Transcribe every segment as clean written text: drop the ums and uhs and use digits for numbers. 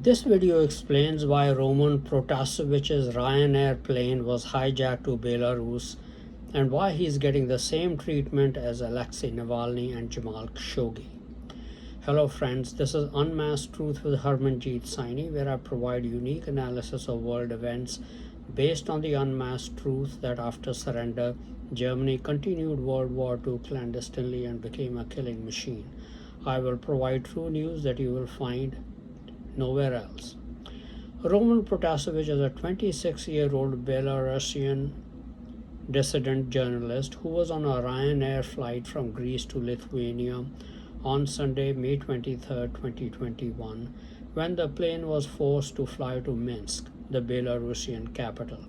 This video explains why Roman Protasevich's Ryanair plane was hijacked to Belarus and why he's getting the same treatment as Alexei Navalny and Jamal Khashoggi. Hello friends, this is Unmasked Truth with Harmanjeet Saini, where I provide unique analysis of world events based on the unmasked truth that after surrender, Germany continued World War II clandestinely and became a killing machine. I will provide true news that you will find nowhere else. Roman Protasevich is a 26-year-old Belarusian dissident journalist who was on a Ryanair flight from Greece to Lithuania on Sunday, May 23, 2021, when the plane was forced to fly to Minsk, the Belarusian capital.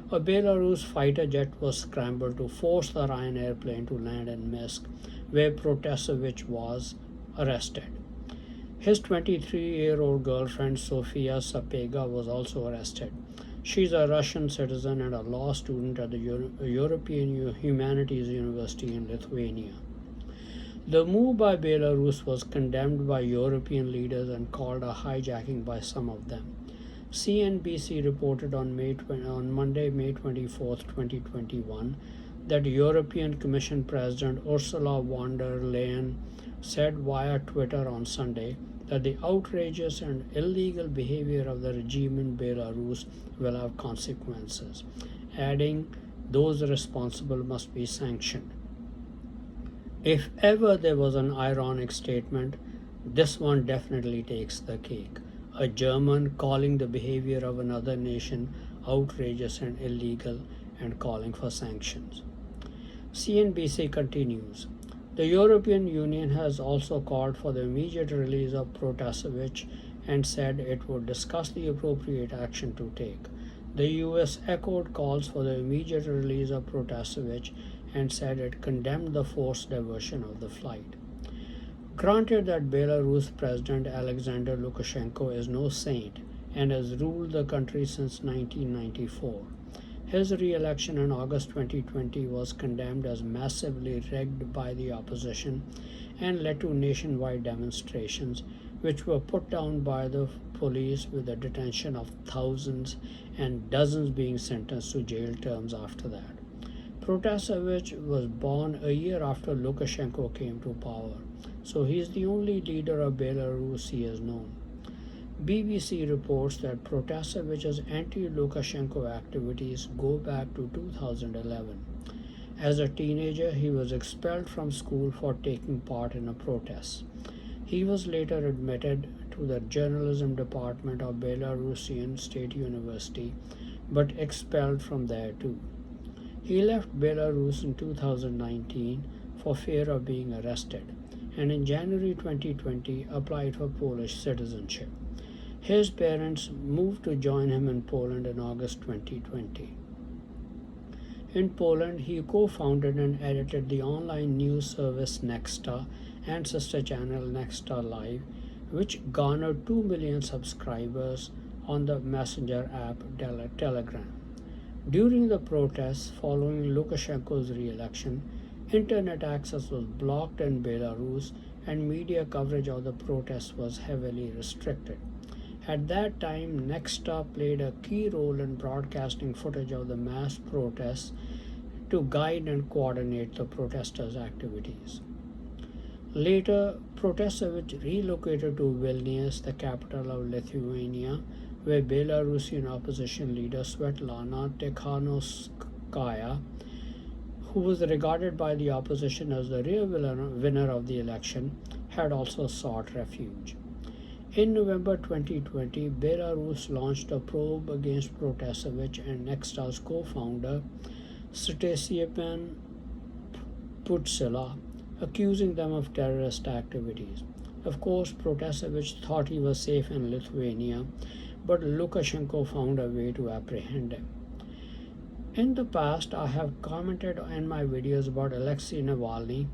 A Belarus fighter jet was scrambled to force the Ryanair plane to land in Minsk, where Protasevich was arrested. His 23-year-old girlfriend Sofia Sapega was also arrested. She's a Russian citizen and a law student at the European Humanities University in Lithuania. The move by Belarus was condemned by European leaders and called a hijacking by some of them. CNBC reported on Monday, May 24, 2021, that European Commission President Ursula von der Leyen said via Twitter on Sunday that the outrageous and illegal behavior of the regime in Belarus will have consequences, adding those responsible must be sanctioned. If ever there was an ironic statement, this one definitely takes the cake. A German calling the behavior of another nation outrageous and illegal and calling for sanctions. CNBC continues. The European Union has also called for the immediate release of Protasevich and said it would discuss the appropriate action to take. The US echoed calls for the immediate release of Protasevich and said it condemned the forced diversion of the flight. Granted that Belarus President Alexander Lukashenko is no saint and has ruled the country since 1994, his re-election in August 2020 was condemned as massively rigged by the opposition and led to nationwide demonstrations, which were put down by the police with the detention of thousands and dozens being sentenced to jail terms after that. Protasevich was born a year after Lukashenko came to power, so he is the only leader of Belarus he has known. BBC reports that Protasevich's anti-Lukashenko activities go back to 2011. As a teenager, he was expelled from school for taking part in a protest. He was later admitted to the journalism department of Belarusian State University, but expelled from there too. He left Belarus in 2019 for fear of being arrested, and in January 2020 applied for Polish citizenship. His parents moved to join him in Poland in August 2020. In Poland, he co-founded and edited the online news service Nexta and sister channel Nexta Live, which garnered 2 million subscribers on the messenger app Telegram. During the protests following Lukashenko's re-election, internet access was blocked in Belarus and media coverage of the protests was heavily restricted. At that time, Nexta played a key role in broadcasting footage of the mass protests to guide and coordinate the protesters' activities. Later, Protasevich relocated to Vilnius, the capital of Lithuania, where Belarusian opposition leader Svetlana Tikhanovskaya, who was regarded by the opposition as the real winner of the election, had also sought refuge. In November 2020, Belarus launched a probe against Protasevich and Nexta's co-founder, Stepan Putsila, accusing them of terrorist activities. Of course, Protasevich thought he was safe in Lithuania, but Lukashenko found a way to apprehend him. In the past, I have commented in my videos about Alexei Navalny,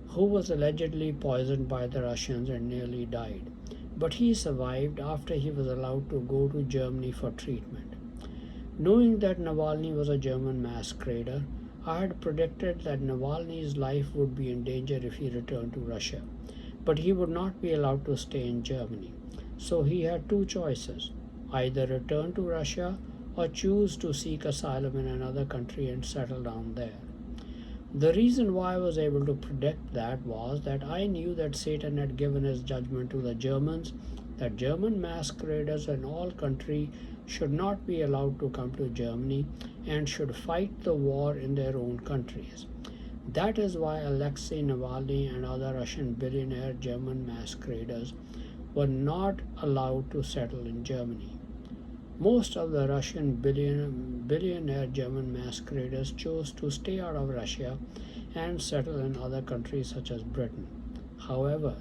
who was allegedly poisoned by the Russians and nearly died. But he survived after he was allowed to go to Germany for treatment. Knowing that Navalny was a German masquerader, I had predicted that Navalny's life would be in danger if he returned to Russia, but he would not be allowed to stay in Germany. So he had two choices: either return to Russia or choose to seek asylum in another country and settle down there. The reason why I was able to predict that was that I knew that Satan had given his judgment to the Germans, that German masqueraders in all countries should not be allowed to come to Germany and should fight the war in their own countries. That is why Alexei Navalny and other Russian billionaire German masqueraders were not allowed to settle in Germany. Most of the Russian billionaire German masqueraders chose to stay out of Russia and settle in other countries such as Britain. However,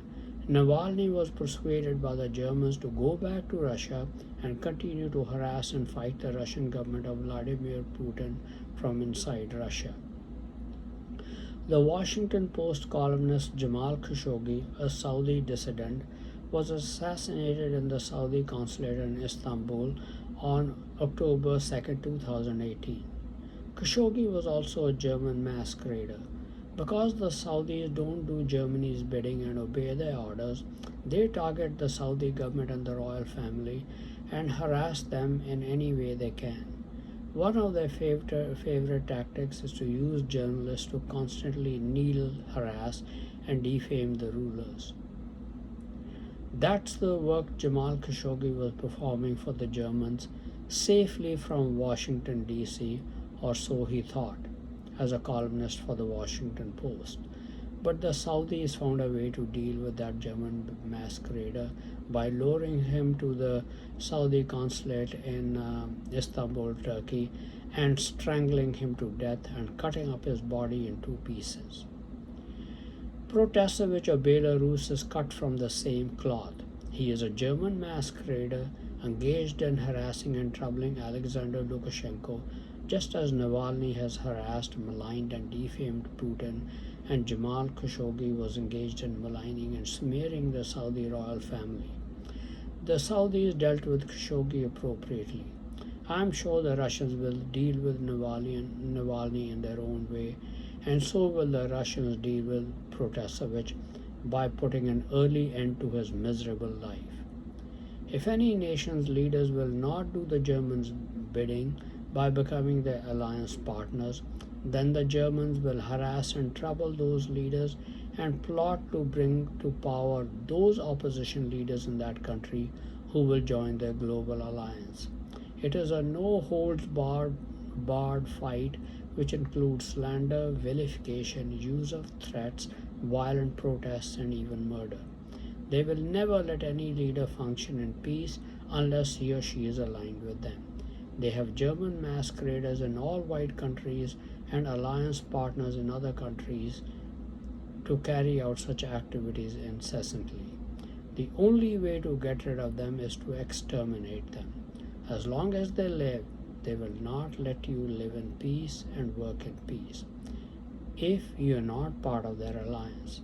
Navalny was persuaded by the Germans to go back to Russia and continue to harass and fight the Russian government of Vladimir Putin from inside Russia. The Washington Post columnist Jamal Khashoggi, a Saudi dissident, was assassinated in the Saudi consulate in Istanbul on October 2, 2018. Khashoggi was also a German masquerader. Because the Saudis don't do Germany's bidding and obey their orders, they target the Saudi government and the royal family and harass them in any way they can. One of their favorite tactics is to use journalists to constantly needle, harass, and defame the rulers. That's the work Jamal Khashoggi was performing for the Germans safely from Washington, D.C., or so he thought, as a columnist for the Washington Post. But the Saudis found a way to deal with that German masquerader by luring him to the Saudi consulate in Istanbul, Turkey, and strangling him to death and cutting up his body in two pieces. Protasevich of Belarus is cut from the same cloth. He is a German masquerader engaged in harassing and troubling Alexander Lukashenko, just as Navalny has harassed, maligned, and defamed Putin, and Jamal Khashoggi was engaged in maligning and smearing the Saudi royal family. The Saudis dealt with Khashoggi appropriately. I am sure the Russians will deal with Navalny in their own way, and so will the Russians deal with Protasevich by putting an early end to his miserable life. If any nation's leaders will not do the Germans' bidding by becoming their alliance partners, then the Germans will harass and trouble those leaders and plot to bring to power those opposition leaders in that country who will join their global alliance. It is a no-holds-barred fight which includes slander, vilification, use of threats, violent protests, and even murder. They will never let any leader function in peace unless he or she is aligned with them. They have German masqueraders in all white countries and alliance partners in other countries to carry out such activities incessantly. The only way to get rid of them is to exterminate them. As long as they live, they will not let you live in peace and work in peace if you are not part of their alliance.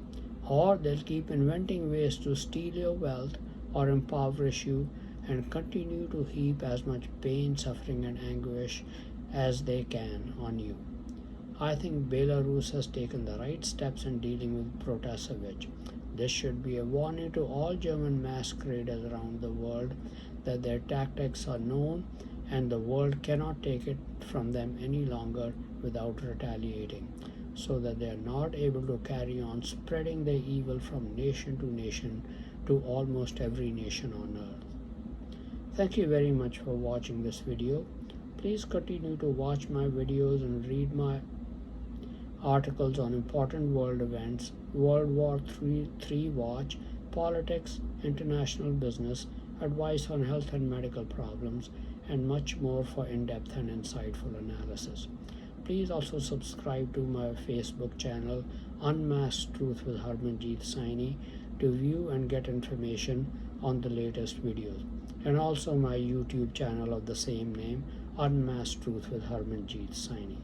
Or they'll keep inventing ways to steal your wealth or impoverish you and continue to heap as much pain, suffering, and anguish as they can on you. I think Belarus has taken the right steps in dealing with Protasevich. This should be a warning to all German masqueraders around the world that their tactics are known and the world cannot take it from them any longer without retaliating, so that they are not able to carry on spreading their evil from nation to nation to almost every nation on earth. Thank you very much for watching this video. Please continue to watch my videos and read my articles on important world events, World War III watch, politics, international business, advice on health and medical problems, and much more for in-depth and insightful analysis. Please also subscribe to my Facebook channel, Unmasked Truth with Harmanjeet Saini, to view and get information on the latest videos, and also my YouTube channel of the same name, Unmasked Truth with Harmanjeet Saini.